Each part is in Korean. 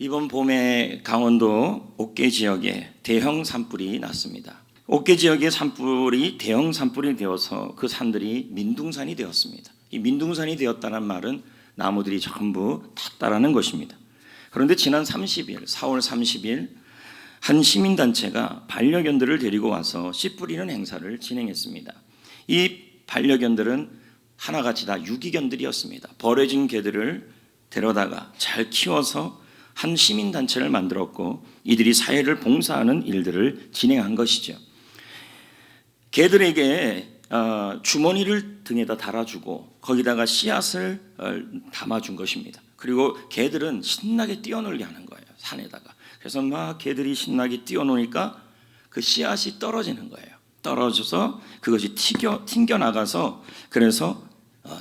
이번 봄에 강원도 옥계 지역에 대형 산불이 났습니다. 옥계 지역의 산불이 대형 산불이 되어서 그 산들이 민둥산이 되었습니다. 이 민둥산이 되었다는 말은 나무들이 전부 탔다라는 것입니다. 그런데 지난 30일, 4월 30일 한 시민단체가 반려견들을 데리고 와서 씨 뿌리는 행사를 진행했습니다. 이 반려견들은 하나같이 다 유기견들이었습니다. 버려진 개들을 데려다가 잘 키워서 한 시민단체를 만들었고 이들이 사회를 봉사하는 일들을 진행한 것이죠. 개들에게 주머니를 등에다 달아주고 거기다가 씨앗을 담아준 것입니다. 그리고 개들은 신나게 뛰어놀게 하는 거예요, 산에다가. 그래서 막 개들이 신나게 뛰어노니까 그 씨앗이 떨어지는 거예요. 떨어져서 그것이 튕겨 나가서 그래서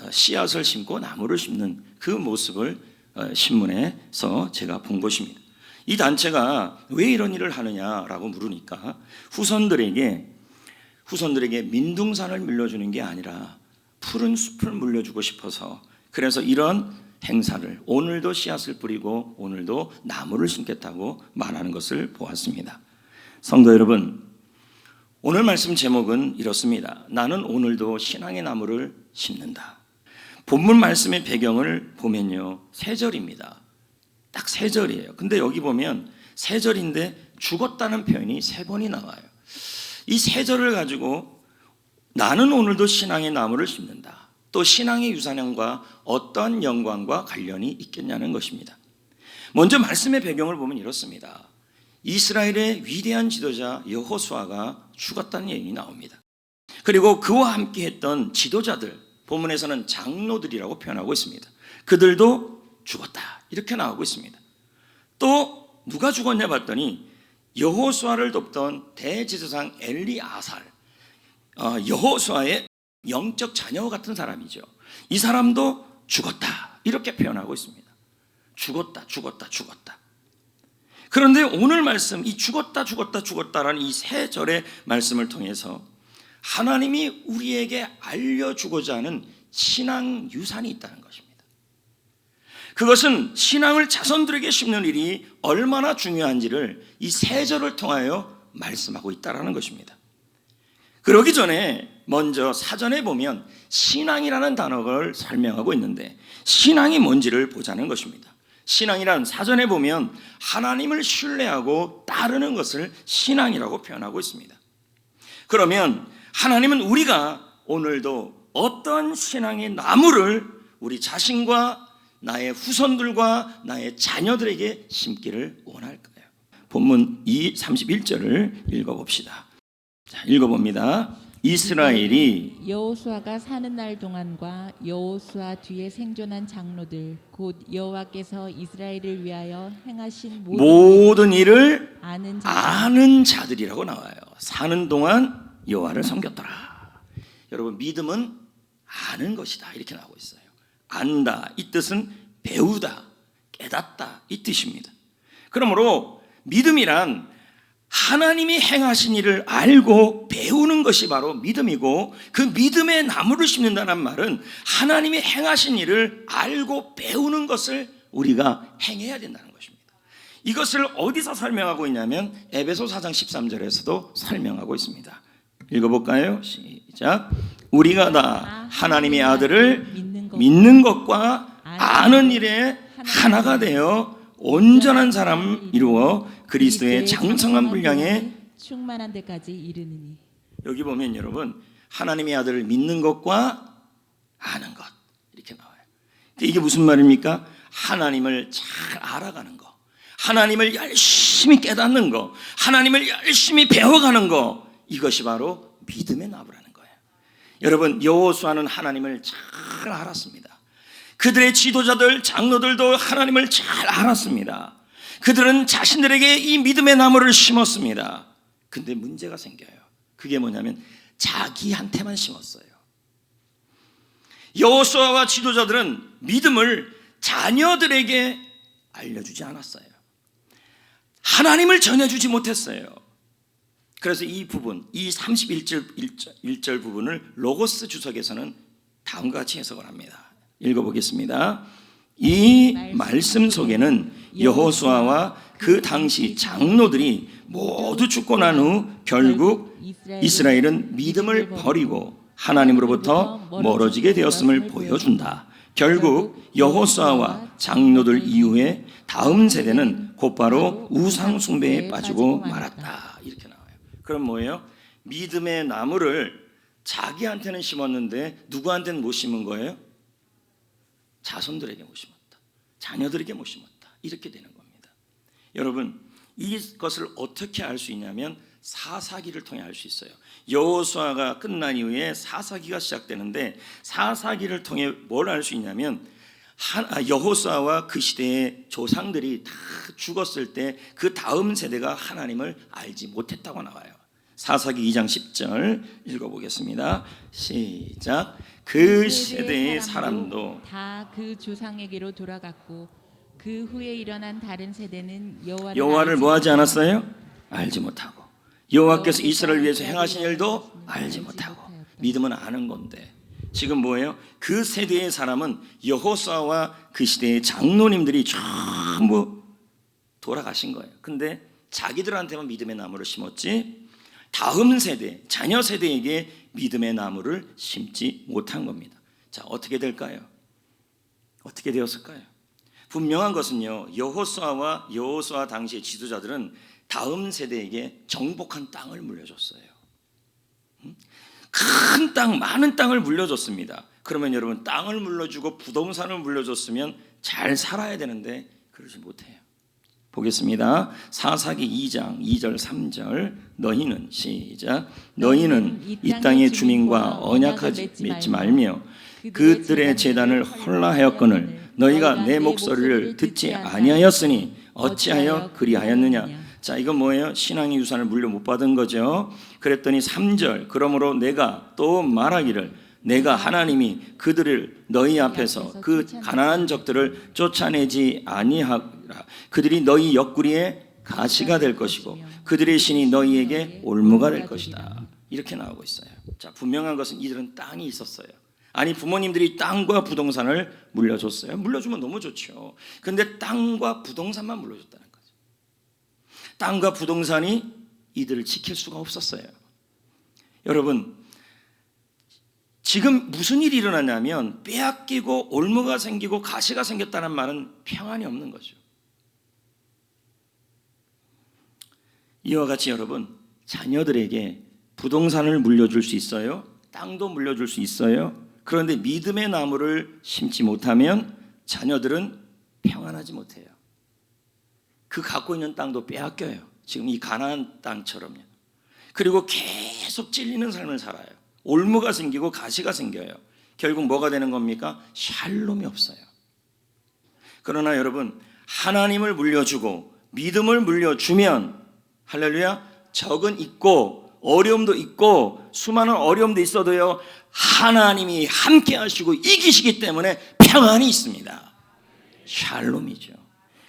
씨앗을 심고 나무를 심는 그 모습을 신문에서 제가 본 것입니다. 이 단체가 왜 이런 일을 하느냐라고 물으니까 후손들에게 민둥산을 물려주는 게 아니라 푸른 숲을 물려주고 싶어서 그래서 이런 행사를 오늘도 씨앗을 뿌리고 오늘도 나무를 심겠다고 말하는 것을 보았습니다. 성도 여러분, 오늘 말씀 제목은 이렇습니다. 나는 오늘도 신앙의 나무를 심는다. 본문 말씀의 배경을 보면요, 3절입니다. 딱 3절이에요. 근데 여기 보면 3절인데 죽었다는 표현이 3번이 나와요. 이 3절을 가지고 나는 오늘도 신앙의 나무를 심는다. 또 신앙의 유산형과 어떤 영광과 관련이 있겠냐는 것입니다. 먼저 말씀의 배경을 보면 이렇습니다. 이스라엘의 위대한 지도자 여호수아가 죽었다는 얘기 나옵니다. 그리고 그와 함께 했던 지도자들, 본문에서는 장로들이라고 표현하고 있습니다. 그들도 죽었다 이렇게 나오고 있습니다. 또 누가 죽었냐 봤더니 여호수아를 돕던 대제사장 엘리아살, 여호수아의 영적 자녀 같은 사람이죠. 이 사람도 죽었다 이렇게 표현하고 있습니다. 죽었다. 그런데 오늘 말씀, 이 죽었다라는 이 3절의 말씀을 통해서 하나님이 우리에게 알려주고자 하는 신앙 유산이 있다는 것입니다. 그것은 신앙을 자손들에게 심는 일이 얼마나 중요한지를 이 3절을 통하여 말씀하고 있다는 것입니다. 그러기 전에 먼저 사전에 보면 신앙이라는 단어를 설명하고 있는데 신앙이 뭔지를 보자는 것입니다. 신앙이란 사전에 보면 하나님을 신뢰하고 따르는 것을 신앙이라고 표현하고 있습니다. 그러면 하나님은 우리가 오늘도 어떤 신앙의 나무를 우리 자신과 나의 후손들과 나의 자녀들에게 심기를 원할까요? 본문 31절을 읽어봅시다. 자, 읽어봅니다. 이스라엘이 여호수아가 사는 날 동안과 여호수아 뒤에 생존한 장로들 곧 여호와께서 이스라엘을 위하여 행하신 모든 일을 아는 자들이라고 나와요. 사는 동안 여호와를 섬겼더라. 여러분, 믿음은 아는 것이다 이렇게 나오고 있어요. 안다, 이 뜻은 배우다, 깨닫다 이 뜻입니다. 그러므로 믿음이란 하나님이 행하신 일을 알고 배우는 것이 바로 믿음이고 그 믿음의 나무를 심는다는 말은 하나님이 행하신 일을 알고 배우는 것을 우리가 행해야 된다는 것입니다. 이것을 어디서 설명하고 있냐면 에베소 4장 13절에서도 설명하고 있습니다. 읽어볼까요? 시작. 우리가 다 하나님의 아들을 믿는 것과 아는 일에 하나가 되어 온전한 사람을 이루어 그리스도의 장성한 분량에 충만한 데까지 이르느니. 여기 보면 여러분, 하나님의 아들을 믿는 것과 아는 것 이렇게 나와요. 이게 무슨 말입니까? 하나님을 잘 알아가는 거, 하나님을 열심히 깨닫는 거, 하나님을 열심히 배워가는 거, 이것이 바로 믿음의 나무라는 거예요. 여러분, 여호수아는 하나님을 잘 알았습니다. 그들의 지도자들, 장로들도 하나님을 잘 알았습니다. 그들은 자신들에게 이 믿음의 나무를 심었습니다. 근데 문제가 생겨요. 그게 뭐냐면 자기한테만 심었어요. 여호수아와 지도자들은 믿음을 자녀들에게 알려주지 않았어요. 하나님을 전해주지 못했어요. 그래서 이 부분, 이 31절 부분을 로고스 주석에서는 다음과 같이 해석을 합니다. 읽어보겠습니다. 이 말씀 속에는 여호수아와 그 당시 장로들이 모두 죽고 난 후 결국 이스라엘은 믿음을 버리고 하나님으로부터 멀어지게 되었음을 보여준다. 결국 여호수아와 장로들 이후에 다음 세대는 곧바로 우상 숭배에 빠지고 말았다. 이렇게 나와요. 그럼 뭐예요? 믿음의 나무를 자기한테는 심었는데 누구한테는 못 심은 거예요? 자손들에게 못 심었다. 자녀들에게 못 심었다. 이렇게 되는 겁니다. 여러분, 이것을 어떻게 알 수 있냐면 사사기를 통해 알 수 있어요. 여호수아가 끝난 이후에 사사기가 시작되는데 사사기를 통해 뭘 알 수 있냐면 여호수아와 그 시대의 조상들이 다 죽었을 때 그 다음 세대가 하나님을 알지 못했다고 나와요. 사사기 2장 10절 읽어보겠습니다. 시작. 그 세대의 사람도 다 그 조상에게로 돌아갔고 그 후에 일어난 다른 세대는 여호와를 뭐하지 않았어요? 알지 못하고 여호와께서 이스라엘을 위해서 행하신 일도 알지 못하고. 믿음은 아는 건데 지금 뭐예요? 그 세대의 사람은 여호수아와 그 시대의 장로님들이 전부 돌아가신 거예요. 근데 자기들한테만 믿음의 나무를 심었지 다음 세대, 자녀 세대에게 믿음의 나무를 심지 못한 겁니다. 자, 어떻게 될까요? 어떻게 되었을까요? 분명한 것은요, 여호수아 당시의 지도자들은 다음 세대에게 정복한 땅을 물려줬어요. 큰 땅, 많은 땅을 물려줬습니다. 그러면 여러분, 땅을 물려주고 부동산을 물려줬으면 잘 살아야 되는데 그러지 못해요. 보겠습니다. 사사기 2장 2절 3절. 너희는 시작. 너희는 이 땅의 주민과 언약하지 맺지 말며 그들의 제단을 헐라하였거늘 너희가 내 목소리를 듣지 아니하였으니 어찌하여 그리하였느냐. 자, 이건 뭐예요? 신앙의 유산을 물려 못 받은 거죠. 그랬더니 3절. 그러므로 내가 또 말하기를 내가 하나님이 그들을 너희 앞에서 그 가난한 적들을 쫓아내지 아니하라. 그들이 너희 옆구리에 가시가 될 것이고 그들의 신이 너희에게 올무가 될 것이다. 이렇게 나오고 있어요. 자, 분명한 것은 이들은 땅이 있었어요. 아니, 부모님들이 땅과 부동산을 물려줬어요. 물려주면 너무 좋죠. 근데 땅과 부동산만 물려줬다는 거죠. 땅과 부동산이 이들을 지킬 수가 없었어요. 여러분, 지금 무슨 일이 일어나냐면 빼앗기고 올무가 생기고 가시가 생겼다는 말은 평안이 없는 거죠. 이와 같이 여러분, 자녀들에게 부동산을 물려줄 수 있어요. 땅도 물려줄 수 있어요. 그런데 믿음의 나무를 심지 못하면 자녀들은 평안하지 못해요. 그 갖고 있는 땅도 빼앗겨요. 지금 이 가나안 땅처럼요. 그리고 계속 찔리는 삶을 살아요. 올무가 생기고 가시가 생겨요. 결국 뭐가 되는 겁니까? 샬롬이 없어요. 그러나 여러분, 하나님을 물려주고 믿음을 물려주면 할렐루야, 적은 있고 어려움도 있고 수많은 어려움도 있어도요, 하나님이 함께 하시고 이기시기 때문에 평안이 있습니다. 샬롬이죠.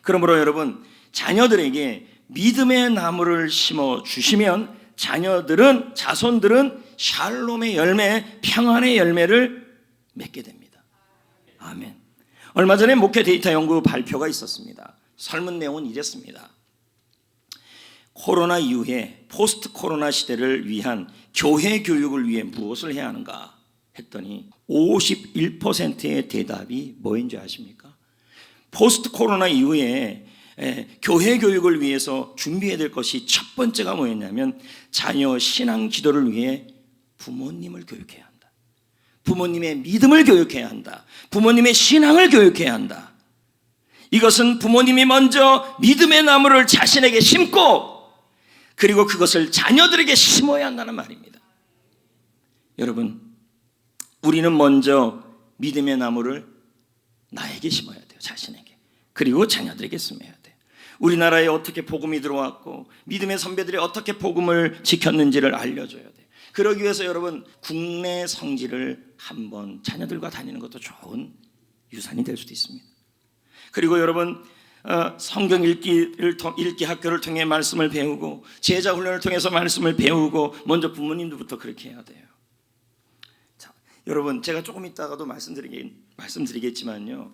그러므로 여러분, 자녀들에게 믿음의 나무를 심어 주시면 자손들은 샬롬의 열매, 평안의 열매를 맺게 됩니다. 아멘. 얼마 전에 목회 데이터 연구 발표가 있었습니다. 설문 내용은 이랬습니다. 코로나 이후에 포스트 코로나 시대를 위한 교회 교육을 위해 무엇을 해야 하는가 했더니 51%의 대답이 뭐인지 아십니까? 포스트 코로나 이후에 교회 교육을 위해서 준비해야 될 것이 첫 번째가 뭐였냐면 자녀 신앙 지도를 위해 부모님을 교육해야 한다. 부모님의 믿음을 교육해야 한다. 부모님의 신앙을 교육해야 한다. 이것은 부모님이 먼저 믿음의 나무를 자신에게 심고 그리고 그것을 자녀들에게 심어야 한다는 말입니다. 여러분, 우리는 먼저 믿음의 나무를 나에게 심어야 돼요. 자신에게. 그리고 자녀들에게 심어야 돼요. 우리나라에 어떻게 복음이 들어왔고 믿음의 선배들이 어떻게 복음을 지켰는지를 알려줘야 돼요. 그러기 위해서 여러분, 국내 성지를 한번 자녀들과 다니는 것도 좋은 유산이 될 수도 있습니다. 그리고 여러분, 성경 읽기 학교를 통해 말씀을 배우고 제자 훈련을 통해서 말씀을 배우고 먼저 부모님들부터 그렇게 해야 돼요. 자, 여러분, 제가 조금 있다가도 말씀드리겠지만요,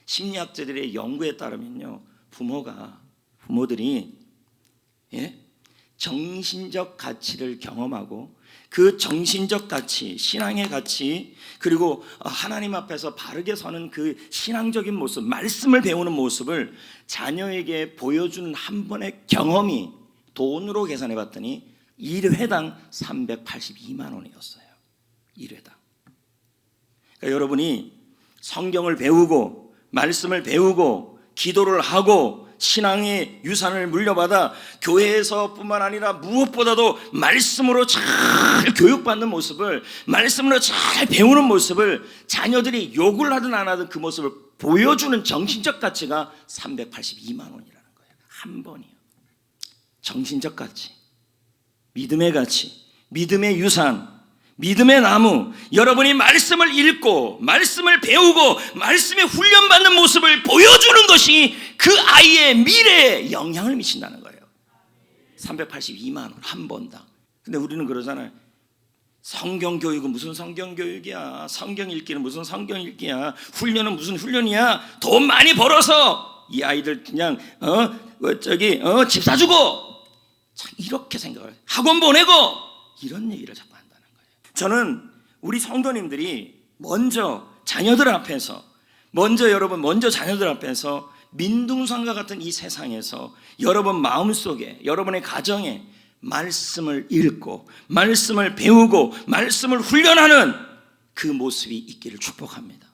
심리학자들의 연구에 따르면요, 부모들이 정신적 가치를 경험하고 그 정신적 가치, 신앙의 가치, 그리고 하나님 앞에서 바르게 서는 그 신앙적인 모습, 말씀을 배우는 모습을 자녀에게 보여주는 한 번의 경험이 돈으로 계산해 봤더니 1회당 382만 원이었어요. 1회당. 그러니까 여러분이 성경을 배우고 말씀을 배우고 기도를 하고 신앙의 유산을 물려받아 교회에서뿐만 아니라 무엇보다도 말씀으로 잘 교육받는 모습을, 말씀으로 잘 배우는 모습을 자녀들이 욕을 하든 안 하든 그 모습을 보여주는 정신적 가치가 382만 원이라는 거예요. 한 번이요. 정신적 가치, 믿음의 가치, 믿음의 유산, 믿음의 나무, 여러분이 말씀을 읽고 말씀을 배우고 말씀에 훈련받는 모습을 보여주는 것이 그 아이의 미래에 영향을 미친다는 거예요. 382만 원 한 번당. 근데 우리는 그러잖아요. 성경 교육은 무슨 성경 교육이야, 성경 읽기는 무슨 성경 읽기야, 훈련은 무슨 훈련이야, 돈 많이 벌어서 이 아이들 그냥 집 사주고, 이렇게 생각을, 학원 보내고, 이런 얘기를 자꾸 한다는 거예요. 저는 우리 성도님들이 먼저 자녀들 앞에서, 먼저 자녀들 앞에서 민둥산과 같은 이 세상에서 여러분 마음속에, 여러분의 가정에 말씀을 읽고 말씀을 배우고 말씀을 훈련하는 그 모습이 있기를 축복합니다.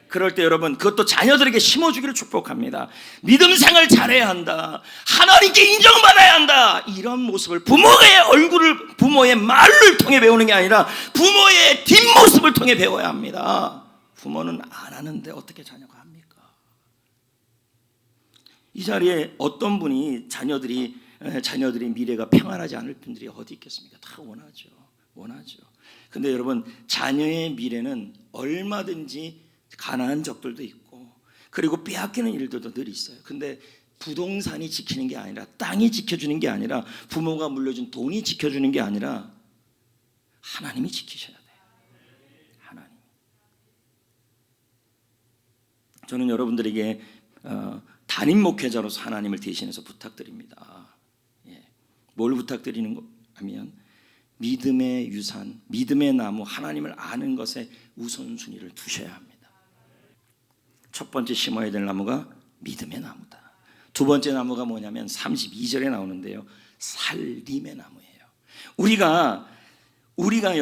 그럴 때 여러분, 그것도 자녀들에게 심어주기를 축복합니다. 믿음 생활 잘해야 한다, 하나님께 인정받아야 한다, 이런 모습을 부모의 말을 통해 배우는 게 아니라 부모의 뒷모습을 통해 배워야 합니다. 부모는 안 하는데 어떻게 자녀가 합니까? 이 자리에 어떤 분이 자녀들이 미래가 평안하지 않을 분들이 어디 있겠습니까? 다 원하죠. 근데 여러분, 자녀의 미래는 얼마든지 가난한 적들도 있고, 그리고 빼앗기는 일들도 늘 있어요. 근데 부동산이 지키는 게 아니라, 땅이 지켜주는 게 아니라, 부모가 물려준 돈이 지켜주는 게 아니라 하나님이 지키셔야 돼요. 하나님. 저는 여러분들에게 담임 목회자로서 하나님을 대신해서 부탁드립니다. 뭘 부탁드리는 거 하면, 믿음의 유산, 믿음의 나무, 하나님을 아는 것에 우선순위를 두셔야 합니다. 첫 번째 심어야 될 나무가 믿음의 나무다. 두 번째 나무가 뭐냐면 32절에 나오는데요, 살림의 나무예요. 우리가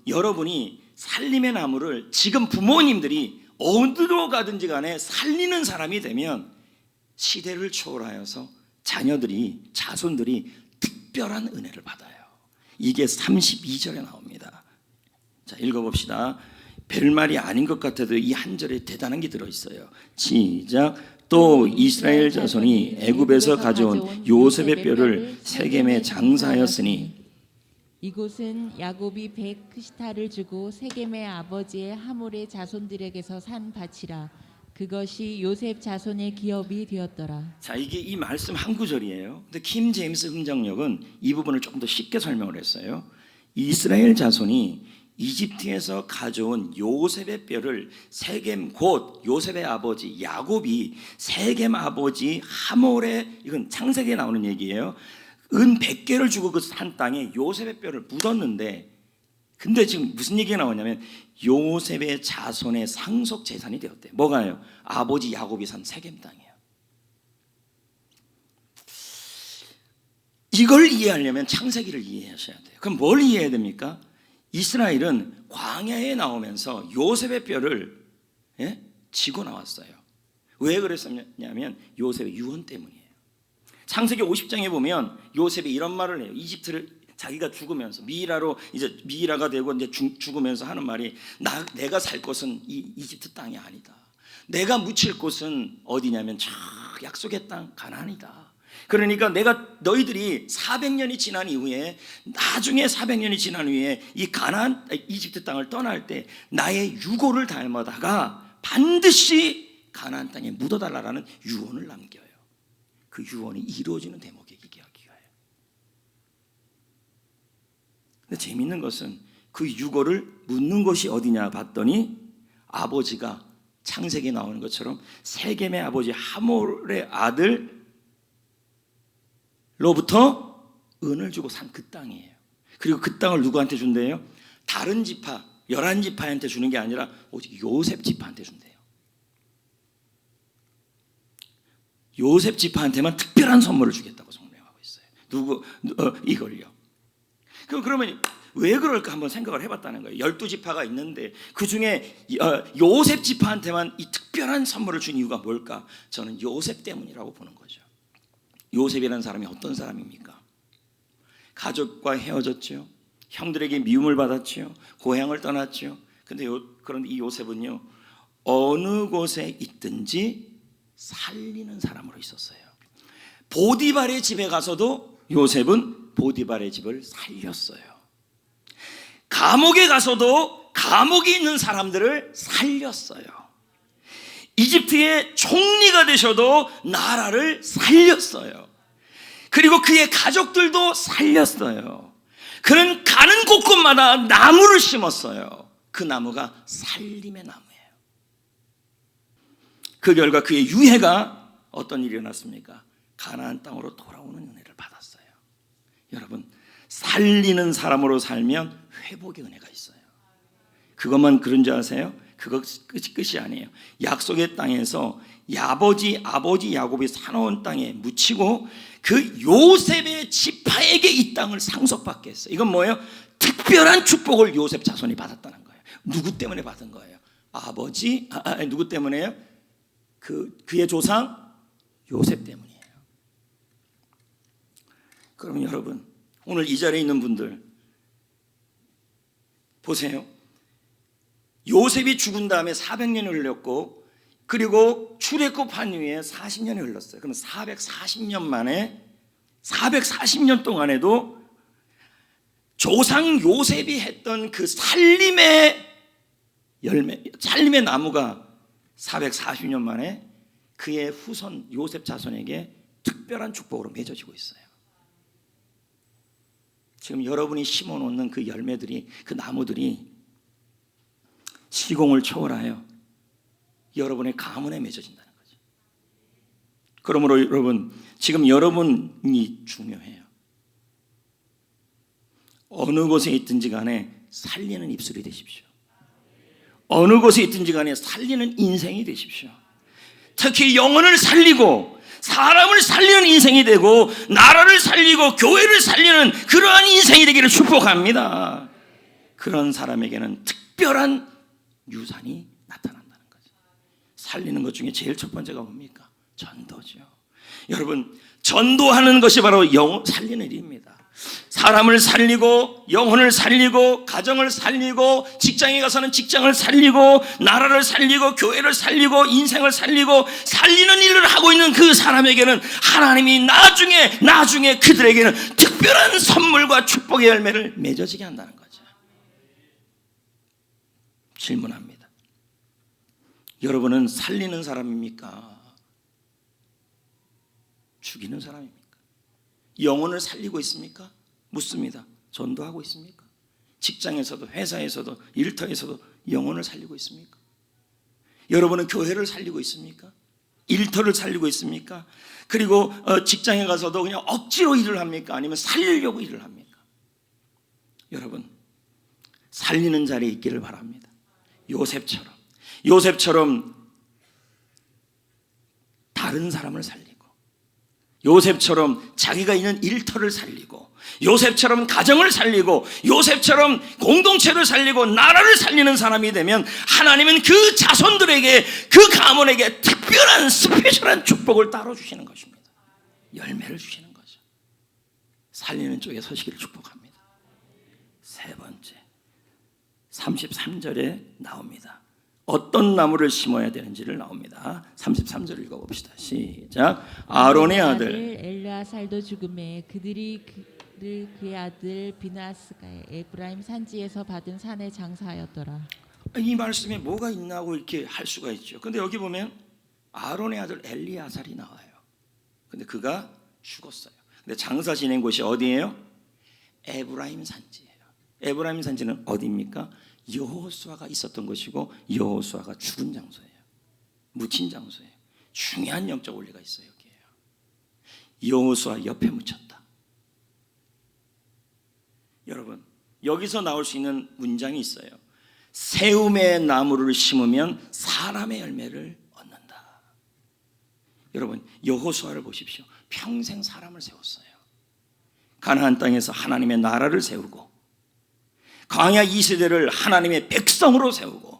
여러분이 살림의 나무를, 지금 부모님들이 어디로 가든지 간에 살리는 사람이 되면 시대를 초월하여서 자손들이 특별한 은혜를 받아요. 이게 32절에 나옵니다. 자, 읽어봅시다. 별말이 아닌 것 같아도 이 한 절에 대단한 게 들어있어요. 시작. 또 이스라엘 자손이 애굽에서 가져온 요셉의 뼈를 세겜에 장사하였으니. 이곳은 야곱이 백시타를 주고 세겜의 아버지의 하몰의 자손들에게서 산 밭이라. 그것이 요셉 자손의 기업이 되었더라. 자, 이게 이 말씀 한 구절이에요. 근데 킴 제임스 흥정역은 이 부분을 조금 더 쉽게 설명을 했어요. 이스라엘 자손이 이집트에서 가져온 요셉의 뼈를 세겜, 곧 요셉의 아버지 야곱이 세겜 아버지 하몰의, 이건 창세기에 나오는 얘기예요, 은 100개를 주고 그 산 땅에 요셉의 뼈를 묻었는데, 근데 지금 무슨 얘기가 나오냐면 요셉의 자손의 상속 재산이 되었대요. 뭐가요? 아버지 야곱이 산 세겜 땅이에요. 이걸 이해하려면 창세기를 이해하셔야 돼요. 그럼 뭘 이해해야 됩니까? 이스라엘은 광야에 나오면서 요셉의 뼈를 지고 나왔어요. 왜 그랬었냐면 요셉의 유언 때문이에요. 창세기 50장에 보면 요셉이 이런 말을 해요. 이집트를 자기가 죽으면서 미이라가 되고 이제 죽으면서 하는 말이, 내가 살 곳은 이 이집트 땅이 아니다. 내가 묻힐 곳은 어디냐면 저 약속의 땅 가나안이다. 그러니까 너희들이 400년이 지난 이후에, 나중에 400년이 지난 후에 이 가나안 이집트 땅을 떠날 때 나의 유고를 닮아다가 반드시 가나안 땅에 묻어달라는 유언을 남겨요. 그 유언이 이루어지는 대목의 이야기예요. 근데 재밌는 것은 그 유고를 묻는 곳이 어디냐 봤더니 아버지가 창세기에 나오는 것처럼 세겜의 아버지 하몰의 아들로부터 은을 주고 산 그 땅이에요. 그리고 그 땅을 누구한테 준대요? 다른 지파 11지파한테 주는 게 아니라 오직 요셉 지파한테 준대요. 요셉 지파한테만 특별한 선물을 주겠다고 성명하고 있어요. 이걸요. 그러면 왜 그럴까 한번 생각을 해봤다는 거예요. 12지파가 있는데 그 중에 요셉 지파한테만 이 특별한 선물을 준 이유가 뭘까? 저는 요셉 때문이라고 보는 거죠. 요셉이라는 사람이 어떤 사람입니까? 가족과 헤어졌죠. 형들에게 미움을 받았죠. 고향을 떠났죠. 그런데 이 요셉은요, 어느 곳에 있든지 살리는 사람으로 있었어요. 보디발의 집에 가서도 요셉은 보디발의 집을 살렸어요. 감옥에 가서도 감옥에 있는 사람들을 살렸어요. 이집트의 총리가 되셔도 나라를 살렸어요. 그리고 그의 가족들도 살렸어요. 그는 가는 곳곳마다 나무를 심었어요. 그 나무가 살림의 나무예요. 그 결과 그의 유해가 어떤 일이 일어났습니까? 가나안 땅으로 돌아오는 은혜를 받았어요. 여러분, 살리는 사람으로 살면 회복의 은혜가 있어요. 그것만 그런 줄 아세요? 그거 끝이 아니에요. 약속의 땅에서 아버지 야곱이 사놓은 땅에 묻히고 그 요셉의 지파에게 이 땅을 상속받게 했어요. 이건 뭐예요? 특별한 축복을 요셉 자손이 받았다는 거예요. 누구 때문에 받은 거예요? 누구 때문에요? 그의 조상 요셉 때문이에요. 그러면 여러분, 오늘 이 자리에 있는 분들 보세요. 요셉이 죽은 다음에 400년이 흘렀고, 그리고 출애굽한 후에 40년이 흘렀어요. 그럼 440년 만에 440년 동안에도 조상 요셉이 했던 그 살림의 열매, 살림의 나무가 440년 만에 그의 후손 요셉 자손에게 특별한 축복으로 맺어지고 있어요. 지금 여러분이 심어놓는 그 열매들이, 그 나무들이 시공을 초월하여 여러분의 가문에 맺어진다는 거죠. 그러므로 여러분, 지금 여러분이 중요해요. 어느 곳에 있든지 간에 살리는 입술이 되십시오. 어느 곳에 있든지 간에 살리는 인생이 되십시오. 특히 영혼을 살리고 사람을 살리는 인생이 되고 나라를 살리고 교회를 살리는 그러한 인생이 되기를 축복합니다. 그런 사람에게는 특별한 유산이 나타난다는 거죠. 살리는 것 중에 제일 첫 번째가 뭡니까? 전도죠. 여러분, 전도하는 것이 바로 영혼 살리는 일입니다. 사람을 살리고 영혼을 살리고 가정을 살리고 직장에 가서는 직장을 살리고 나라를 살리고 교회를 살리고 인생을 살리고 살리는 일을 하고 있는 그 사람에게는 하나님이 나중에 그들에게는 특별한 선물과 축복의 열매를 맺어지게 한다는 거죠. 질문합니다. 여러분은 살리는 사람입니까? 죽이는 사람입니까? 영혼을 살리고 있습니까? 묻습니다. 전도하고 있습니까? 직장에서도 회사에서도 일터에서도 영혼을 살리고 있습니까? 여러분은 교회를 살리고 있습니까? 일터를 살리고 있습니까? 그리고 직장에 가서도 그냥 억지로 일을 합니까? 아니면 살리려고 일을 합니까? 여러분, 살리는 자리에 있기를 바랍니다. 요셉처럼 다른 사람을 살리고, 요셉처럼 자기가 있는 일터를 살리고, 요셉처럼 가정을 살리고, 요셉처럼 공동체를 살리고 나라를 살리는 사람이 되면 하나님은 그 자손들에게, 그 가문에게 특별한 스페셜한 축복을 따로 주시는 것입니다. 열매를 주시는 거죠. 살리는 쪽에 서시기를 축복합니다. 세 번째, 33절에 나옵니다. 어떤 나무를 심어야 되는지를 나옵니다. 33절 읽어봅시다. 시작. 아론의 아들 엘르아살도 죽음에 그들이 그의 아들 비나스가 에브라임 산지에서 받은 산에 장사하였더라. 이 말씀에 뭐가 있나고 이렇게 할 수가 있죠. 근데 여기 보면 아론의 아들 엘리아살이 나와요. 근데 그가 죽었어요. 근데 장사 지낸 곳이 어디예요? 에브라임 산지예요. 에브라임 산지는 어디입니까? 여호수아가 있었던 곳이고 여호수아가 죽은 장소예요. 묻힌 장소예요. 중요한 영적 원리가 있어요. 여기에요. 여호수아 옆에 묻혔다. 여러분, 여기서 나올 수 있는 문장이 있어요. 세움의 나무를 심으면 사람의 열매를 얻는다. 여러분, 여호수아를 보십시오. 평생 사람을 세웠어요. 가나안 땅에서 하나님의 나라를 세우고, 광야 2세대를 하나님의 백성으로 세우고,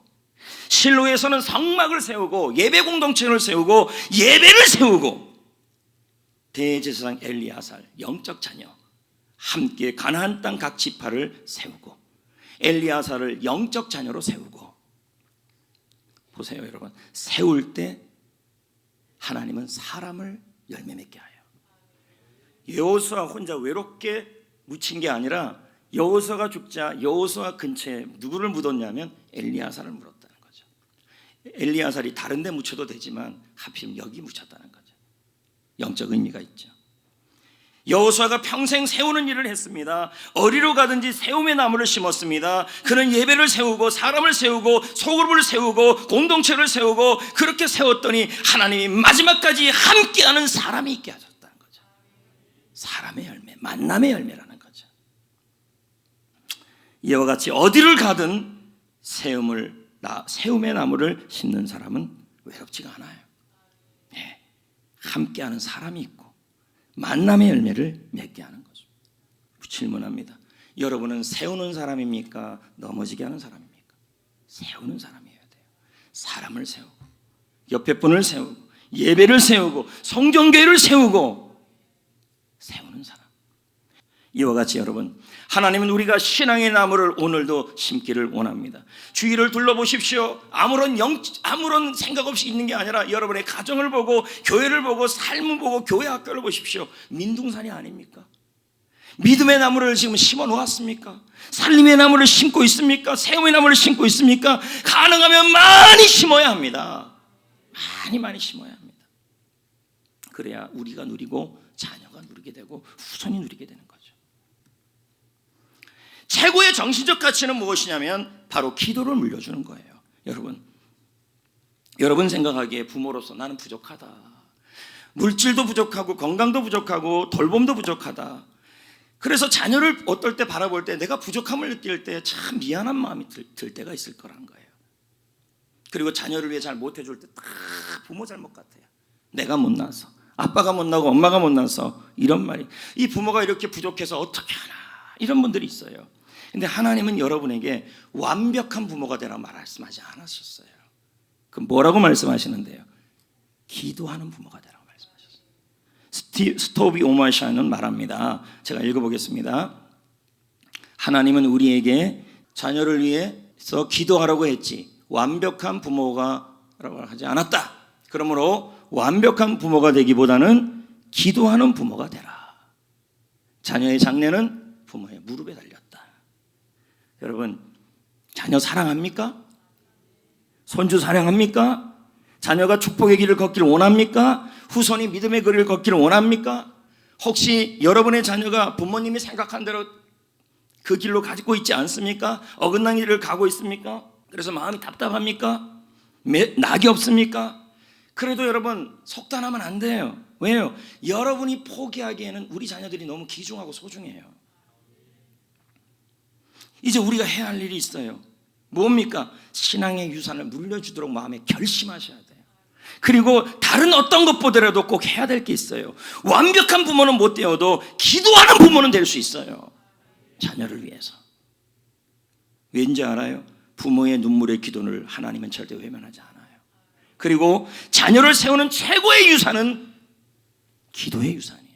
실로에서는 성막을 세우고, 예배 공동체를 세우고, 예배를 세우고, 대제사장 엘리야살 영적 자녀 함께 가나안 땅 각 지파를 세우고, 엘리야살을 영적 자녀로 세우고. 보세요 여러분, 세울 때 하나님은 사람을 열매 맺게 하여. 여호수아 혼자 외롭게 묻힌 게 아니라 여호수아가 죽자 여호수아 근처에 누구를 묻었냐면 엘리야살을 묻었다는 거죠. 엘리야살이 다른 데 묻혀도 되지만 하필 여기 묻혔다는 거죠. 영적 의미가 있죠. 여호수아가 평생 세우는 일을 했습니다. 어디로 가든지 세움의 나무를 심었습니다. 그는 예배를 세우고 사람을 세우고 소그룹을 세우고 공동체를 세우고, 그렇게 세웠더니 하나님이 마지막까지 함께하는 사람이 있게 하셨다는 거죠. 사람의 열매, 만남의 열매라는 거죠. 이와 같이 어디를 가든 세움의 나무를 심는 사람은 외롭지가 않아요. 네, 함께하는 사람이 있고 만남의 열매를 맺게 하는 거죠. 질문합니다. 여러분은 세우는 사람입니까? 넘어지게 하는 사람입니까? 세우는 사람이어야 돼요. 사람을 세우고, 옆에 분을 세우고, 예배를 세우고, 성전교회를 세우고, 세우는 사람. 이와 같이 여러분, 하나님은 우리가 신앙의 나무를 오늘도 심기를 원합니다. 주위를 둘러보십시오. 아무런 생각 없이 있는 게 아니라 여러분의 가정을 보고, 교회를 보고, 삶을 보고, 교회 학교를 보십시오. 민둥산이 아닙니까? 믿음의 나무를 지금 심어 놓았습니까? 살림의 나무를 심고 있습니까? 세움의 나무를 심고 있습니까? 가능하면 많이 심어야 합니다. 많이 심어야 합니다. 그래야 우리가 누리고 자녀가 누리게 되고 후손이 누리게 되는 거죠. 최고의 정신적 가치는 무엇이냐면 바로 기도를 물려주는 거예요. 여러분 생각하기에 부모로서 나는 부족하다, 물질도 부족하고 건강도 부족하고 돌봄도 부족하다. 그래서 자녀를 어떨 때 바라볼 때 내가 부족함을 느낄 때 참 미안한 마음이 들 때가 있을 거란 거예요. 그리고 자녀를 위해 잘 못해줄 때 딱 부모 잘못 같아요. 내가 못나서, 아빠가 못나고 엄마가 못나서, 이런 말이, 이 부모가 이렇게 부족해서 어떻게 하나, 이런 분들이 있어요. 근데 하나님은 여러분에게 완벽한 부모가 되라고 말씀하지 않으셨어요. 그럼 뭐라고 말씀하시는데요? 기도하는 부모가 되라고 말씀하셨어요. 스토비 오마샤는 말합니다. 제가 읽어보겠습니다. 하나님은 우리에게 자녀를 위해서 기도하라고 했지 완벽한 부모가라고 하지 않았다. 그러므로 완벽한 부모가 되기보다는 기도하는 부모가 되라. 자녀의 장래는 부모의 무릎에 달렸다. 여러분, 자녀 사랑합니까? 손주 사랑합니까? 자녀가 축복의 길을 걷기를 원합니까? 후손이 믿음의 길을 걷기를 원합니까? 혹시 여러분의 자녀가 부모님이 생각한 대로 그 길로 가지고 있지 않습니까? 어긋난 길을 가고 있습니까? 그래서 마음이 답답합니까? 낙이 없습니까? 그래도 여러분 속단하면 안 돼요. 왜요? 여러분이 포기하기에는 우리 자녀들이 너무 귀중하고 소중해요. 이제 우리가 해야 할 일이 있어요. 뭡니까? 신앙의 유산을 물려주도록 마음에 결심하셔야 돼요. 그리고 다른 어떤 것보다라도 꼭 해야 될 게 있어요. 완벽한 부모는 못 되어도 기도하는 부모는 될 수 있어요. 자녀를 위해서. 왠지 알아요? 부모의 눈물의 기도를 하나님은 절대 외면하지 않아요. 그리고 자녀를 세우는 최고의 유산은 기도의 유산이에요.